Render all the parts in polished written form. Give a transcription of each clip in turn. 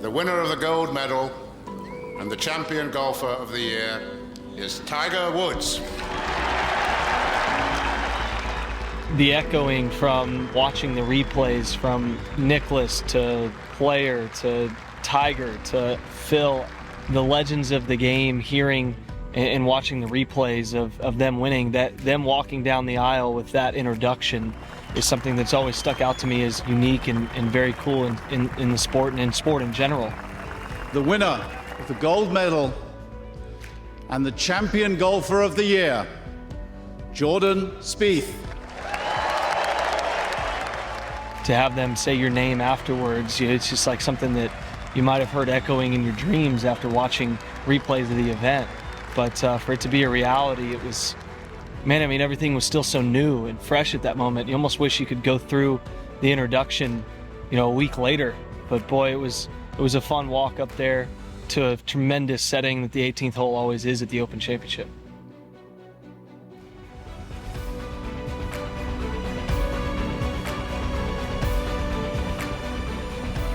the winner of the gold medal and the champion golfer of the year is Tiger Woods. The echoing from watching the replays from Nicklaus to Player to Tiger to Phil, the legends of the game, hearing and watching the replays of them winning, that them walking down the aisle with that introduction is something that's always stuck out to me as unique and very cool in the sport and in sport in general. The winner of the gold medal and the champion golfer of the year, Jordan Spieth. To have them say your name afterwards, it's just like something that you might have heard echoing in your dreams after watching replays of the event. But for it to be a reality, it was, man, I mean, everything was still so new and fresh at that moment. You almost wish you could go through the introduction, you know, a week later. But boy, it was a fun walk up there to a tremendous setting that the 18th hole always is at the Open Championship.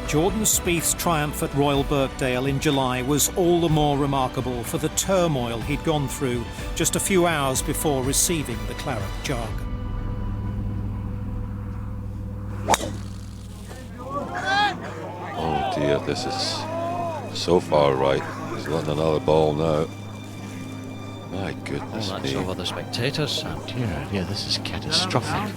Jordan Spieth's triumph at Royal Birkdale in July was all the more remarkable for the turmoil he'd gone through just a few hours before receiving the claret jug. Oh dear, this is so far right. He's letting another ball now. My goodness me. That's over the spectators, Sam. Yeah, this is catastrophic.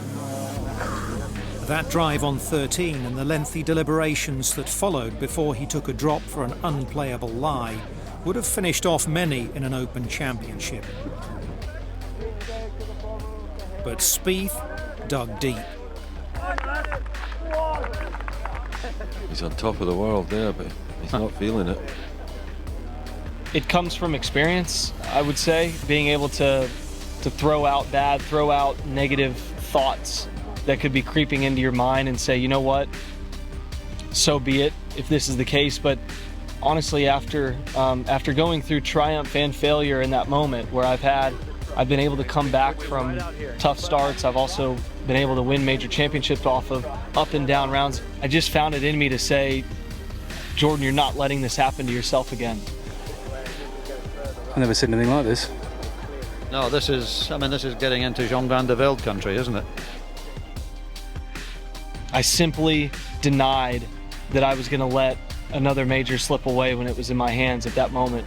That drive on 13 and the lengthy deliberations that followed before he took a drop for an unplayable lie would have finished off many in an Open Championship. But Spieth dug deep. He's on top of the world there, but he's not feeling it. It comes from experience, I would say, being able to throw out negative thoughts that could be creeping into your mind and say, you know what, so be it if this is the case. But honestly, after going through triumph and failure in that moment where I've been able to come back from tough starts, I've also been able to win major championships off of up and down rounds. I just found it in me to say, Jordan, you're not letting this happen to yourself again. I've never seen anything like this. No, this is getting into Jean van der Velde country, isn't it? I simply denied that I was going to let another major slip away when it was in my hands at that moment,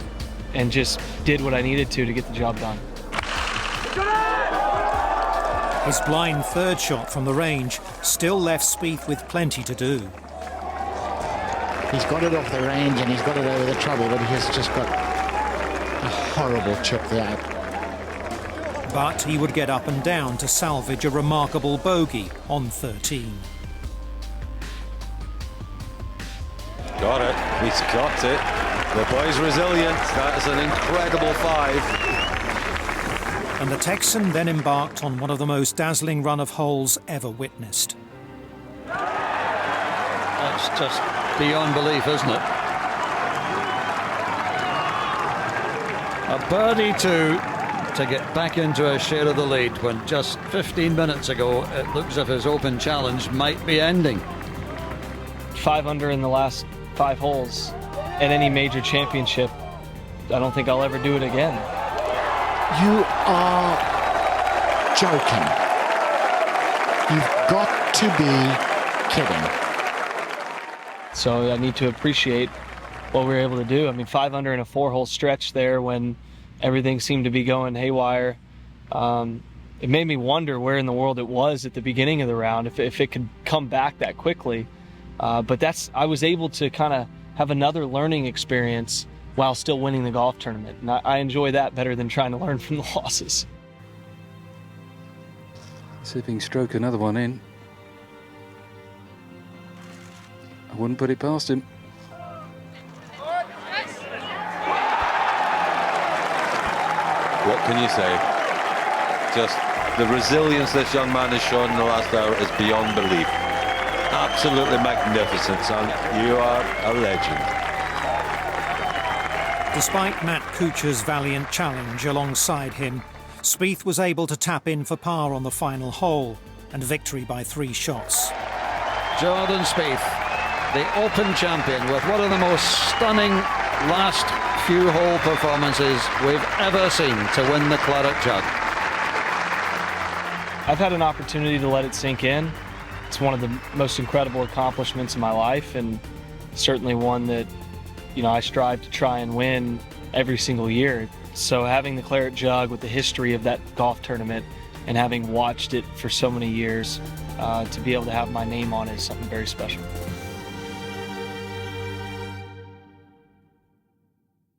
and just did what I needed to get the job done. His blind third shot from the range still left Spieth with plenty to do. He's got it off the range and he's got it over the trouble, but he has just got a horrible chip there. But he would get up and down to salvage a remarkable bogey on 13. Got it. He's got it. The boy's resilient. That is an incredible 5. And the Texan then embarked on one of the most dazzling run of holes ever witnessed. That's just beyond belief, isn't it? A birdie to get back into a share of the lead when just 15 minutes ago it looks as if his Open Challenge might be ending. 5 under in the last 5 holes at any major championship. I don't think I'll ever do it again. You are joking. You've got to be kidding. So I need to appreciate what we were able to do. I mean, 5 under in a 4-hole stretch there when everything seemed to be going haywire. It made me wonder where in the world it was at the beginning of the round, if it could come back that quickly. But I was able to kind of have another learning experience while still winning the golf tournament. And I enjoy that better than trying to learn from the losses. See if he can stroke another one in. I wouldn't put it past him. What can you say? Just the resilience this young man has shown in the last hour is beyond belief. Absolutely magnificent, son. You are a legend. Despite Matt Kuchar's valiant challenge alongside him, Spieth was able to tap in for par on the final hole and victory by 3 shots. Jordan Spieth the Open champion, with one of the most stunning last few hole performances we've ever seen to win the Claret Jug. I've had an opportunity to let it sink in. It's one of the most incredible accomplishments in my life, and certainly one that, you know, I strive to try and win every single year. So having the Claret Jug with the history of that golf tournament and having watched it for so many years, to be able to have my name on it is something very special.